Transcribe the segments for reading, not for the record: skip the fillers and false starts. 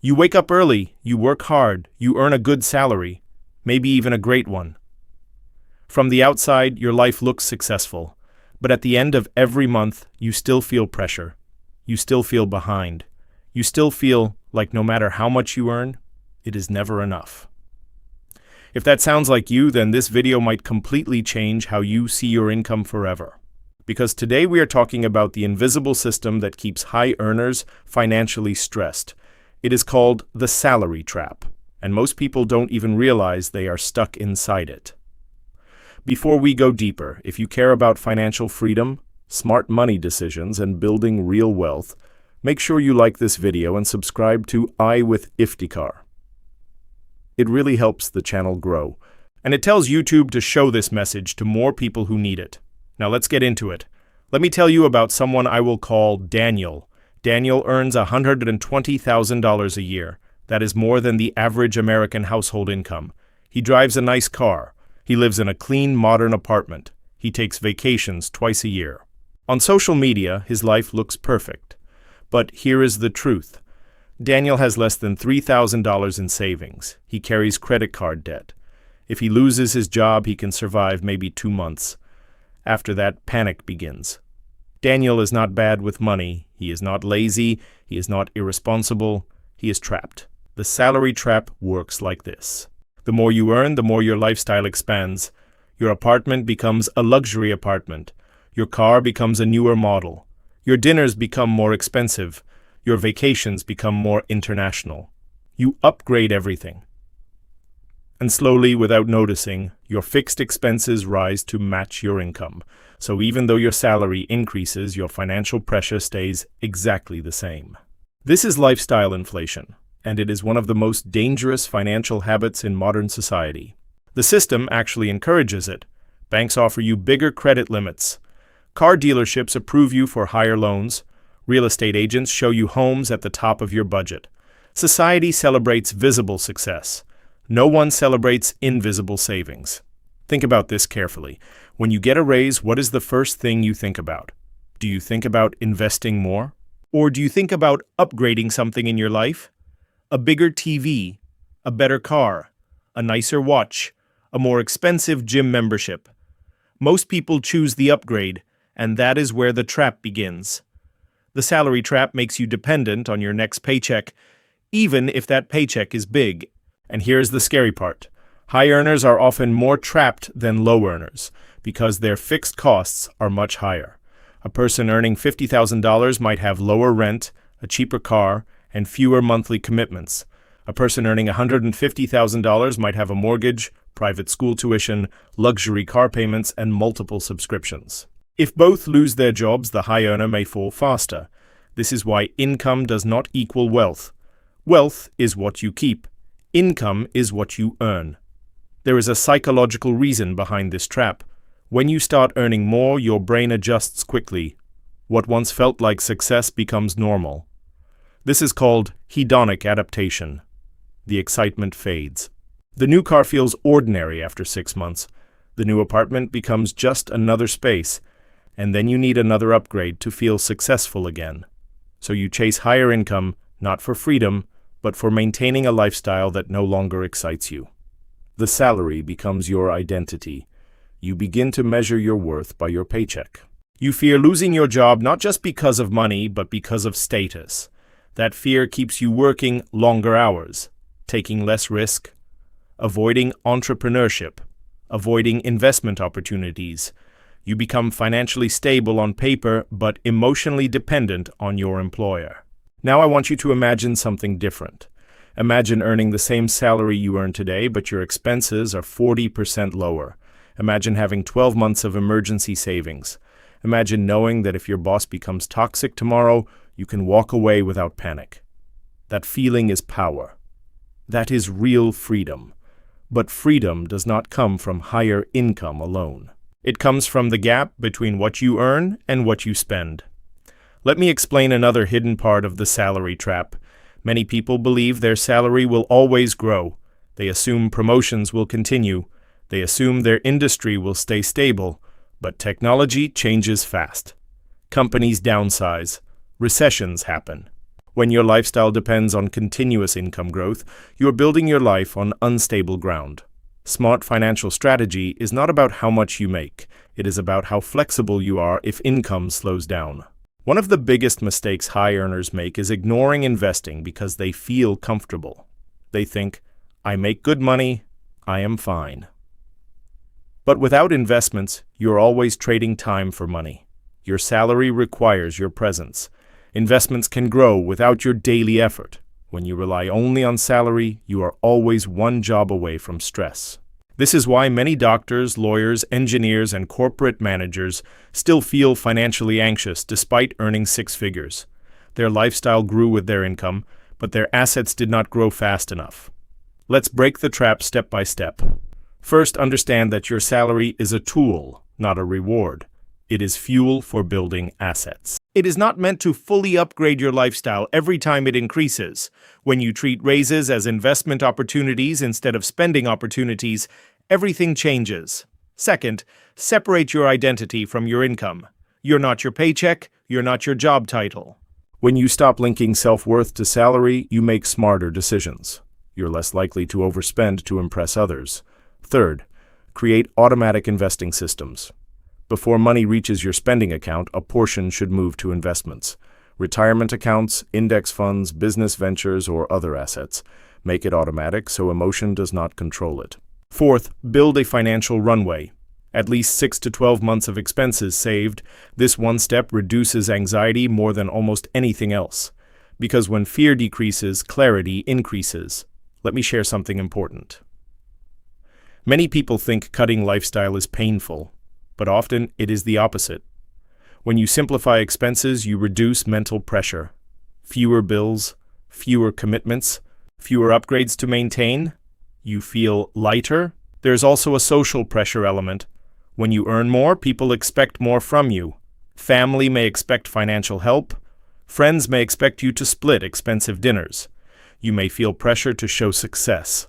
You wake up early, you work hard, you earn a good salary, maybe even a great one. From the outside, your life looks successful, but at the end of every month, you still feel pressure. You still feel behind. You still feel like no matter how much you earn, it is never enough. If that sounds like you, then this video might completely change how you see your income forever. Because today we are talking about the invisible system that keeps high earners financially stressed. It is called the salary trap, and most people don't even realize they are stuck inside it. Before we go deeper, if you care about financial freedom, smart money decisions, and building real wealth, make sure you like this video and subscribe to I with Iftikhar. It really helps the channel grow, and it tells YouTube to show this message to more people who need it. Now let's get into it. Let me tell you about someone I will call Daniel. Daniel earns $120,000 a year. That is more than the average American household income. He drives a nice car. He lives in a clean, modern apartment. He takes vacations twice a year. On social media, his life looks perfect. But here is the truth. Daniel has less than $3,000 in savings. He carries credit card debt. If he loses his job, he can survive maybe 2 months. After that, panic begins. Daniel is not bad with money. He is not lazy. He is not irresponsible. He is trapped. The salary trap works like this. The more you earn, the more your lifestyle expands. Your apartment becomes a luxury apartment. Your car becomes a newer model. Your dinners become more expensive. Your vacations become more international. You upgrade everything. And slowly, without noticing, your fixed expenses rise to match your income. So even though your salary increases, your financial pressure stays exactly the same. This is lifestyle inflation, and it is one of the most dangerous financial habits in modern society. The system actually encourages it. Banks offer you bigger credit limits. Car dealerships approve you for higher loans. Real estate agents show you homes at the top of your budget. Society celebrates visible success. No one celebrates invisible savings. Think about this carefully. When you get a raise, what is the first thing you think about? Do you think about investing more? Or do you think about upgrading something in your life? A bigger TV, a better car, a nicer watch, a more expensive gym membership. Most people choose the upgrade, and that is where the trap begins. The salary trap makes you dependent on your next paycheck, even if that paycheck is big. And here's the scary part. High earners are often more trapped than low earners because their fixed costs are much higher. A person earning $50,000 might have lower rent, a cheaper car, and fewer monthly commitments. A person earning $150,000 might have a mortgage, private school tuition, luxury car payments, and multiple subscriptions. If both lose their jobs, the high earner may fall faster. This is why income does not equal wealth. Wealth is what you keep. Income is what you earn. There is a psychological reason behind this trap. When you start earning more, your brain adjusts quickly. What once felt like success becomes normal. This is called hedonic adaptation. The excitement fades. The new car feels ordinary after 6 months. The new apartment becomes just another space. And then you need another upgrade to feel successful again. So you chase higher income, not for freedom, but for maintaining a lifestyle that no longer excites you. The salary becomes your identity. You begin to measure your worth by your paycheck. You fear losing your job not just because of money, but because of status. That fear keeps you working longer hours, taking less risk, avoiding entrepreneurship, avoiding investment opportunities. You become financially stable on paper, but emotionally dependent on your employer. Now I want you to imagine something different. Imagine earning the same salary you earn today, but your expenses are 40% lower. Imagine having 12 months of emergency savings. Imagine knowing that if your boss becomes toxic tomorrow, you can walk away without panic. That feeling is power. That is real freedom. But freedom does not come from higher income alone. It comes from the gap between what you earn and what you spend. Let me explain another hidden part of the salary trap. Many people believe their salary will always grow. They assume promotions will continue. They assume their industry will stay stable. But technology changes fast. Companies downsize. Recessions happen. When your lifestyle depends on continuous income growth, you are building your life on unstable ground. Smart financial strategy is not about how much you make. It is about how flexible you are if income slows down. One of the biggest mistakes high earners make is ignoring investing because they feel comfortable. They think, I make good money, I am fine. But without investments, you're always trading time for money. Your salary requires your presence. Investments can grow without your daily effort. When you rely only on salary, you are always one job away from stress. This is why many doctors, lawyers, engineers, and corporate managers still feel financially anxious despite earning six figures. Their lifestyle grew with their income, but their assets did not grow fast enough. Let's break the trap step by step. First, understand that your salary is a tool, not a reward. It is fuel for building assets. It is not meant to fully upgrade your lifestyle every time it increases. When you treat raises as investment opportunities instead of spending opportunities, everything changes. Second, separate your identity from your income. You're not your paycheck, you're not your job title. When you stop linking self-worth to salary, you make smarter decisions. You're less likely to overspend to impress others. Third, create automatic investing systems. Before money reaches your spending account, a portion should move to investments. Retirement accounts, index funds, business ventures, or other assets. Make it automatic so emotion does not control it. Fourth, build a financial runway. At least 6 to 12 months of expenses saved. This one step reduces anxiety more than almost anything else. Because when fear decreases, clarity increases. Let me share something important. Many people think cutting lifestyle is painful, but often it is the opposite. When you simplify expenses, you reduce mental pressure. Fewer bills, fewer commitments, fewer upgrades to maintain. You feel lighter. There's also a social pressure element. When you earn more, people expect more from you. Family may expect financial help. Friends may expect you to split expensive dinners. You may feel pressure to show success.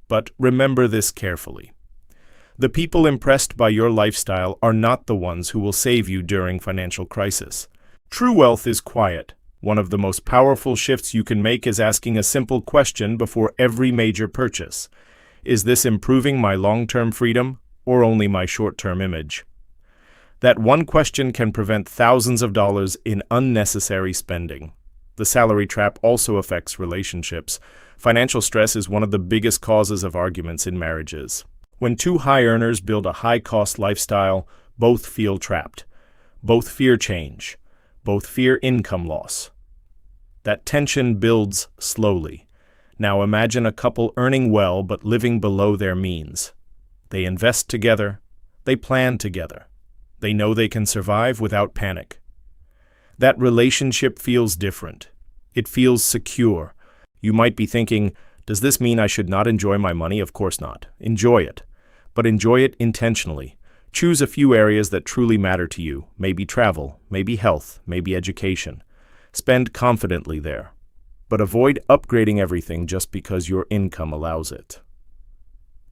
But remember this carefully. The people impressed by your lifestyle are not the ones who will save you during financial crisis. True wealth is quiet. One of the most powerful shifts you can make is asking a simple question before every major purchase. Is this improving my long-term freedom or only my short-term image? That one question can prevent thousands of dollars in unnecessary spending. The salary trap also affects relationships. Financial stress is one of the biggest causes of arguments in marriages. When two high earners build a high-cost lifestyle, both feel trapped. Both fear change. Both fear income loss. That tension builds slowly. Now imagine a couple earning well but living below their means. They invest together. They plan together. They know they can survive without panic. That relationship feels different. It feels secure. You might be thinking, does this mean I should not enjoy my money? Of course not. Enjoy it. But enjoy it intentionally. Choose a few areas that truly matter to you. Maybe travel, maybe health, maybe education. Spend confidently there. But avoid upgrading everything just because your income allows it.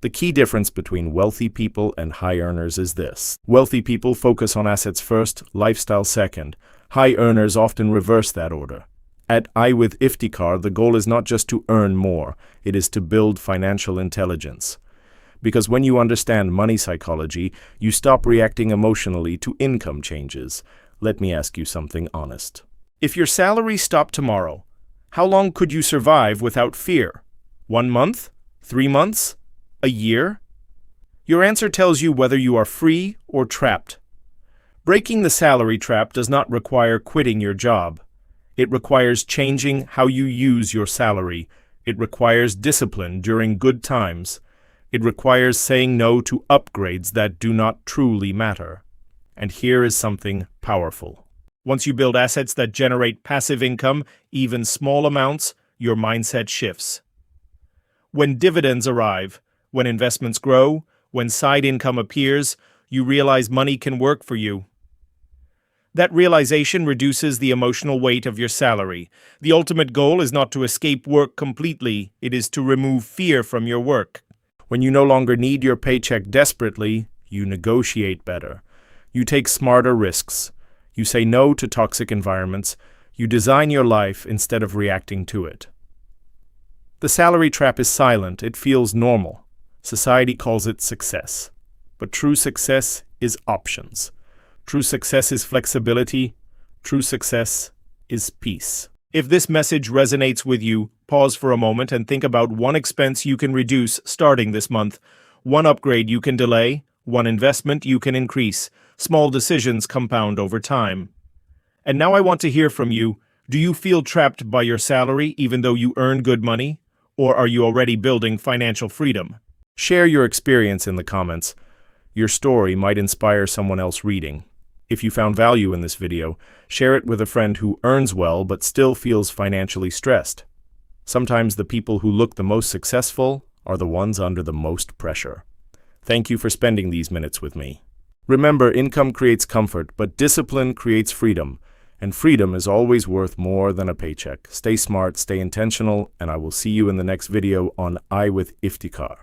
The key difference between wealthy people and high earners is this. Wealthy people focus on assets first, lifestyle second. High earners often reverse that order. At with Iftikhar, the goal is not just to earn more, it is to build financial intelligence. Because when you understand money psychology, you stop reacting emotionally to income changes. Let me ask you something honest. If your salary stopped tomorrow, how long could you survive without fear? 1 month? 3 months? A year? Your answer tells you whether you are free or trapped. Breaking the salary trap does not require quitting your job. It requires changing how you use your salary. It requires discipline during good times. It requires saying no to upgrades that do not truly matter. And here is something powerful. Once you build assets that generate passive income, even small amounts, your mindset shifts. When dividends arrive, when investments grow, when side income appears, you realize money can work for you. That realization reduces the emotional weight of your salary. The ultimate goal is not to escape work completely, it is to remove fear from your work. When you no longer need your paycheck desperately, you negotiate better. You take smarter risks. You say no to toxic environments. You design your life instead of reacting to it. The salary trap is silent, it feels normal. Society calls it success. But true success is options. True success is flexibility. True success is peace. If this message resonates with you, pause for a moment and think about one expense you can reduce starting this month, one upgrade you can delay, one investment you can increase. Small decisions compound over time. And now I want to hear from you. Do you feel trapped by your salary even though you earn good money? Or are you already building financial freedom? Share your experience in the comments. Your story might inspire someone else reading. If you found value in this video, share it with a friend who earns well but still feels financially stressed. Sometimes the people who look the most successful are the ones under the most pressure. Thank you for spending these minutes with me. Remember, income creates comfort, but discipline creates freedom. And freedom is always worth more than a paycheck. Stay smart, stay intentional, and I will see you in the next video on I with Iftikhar.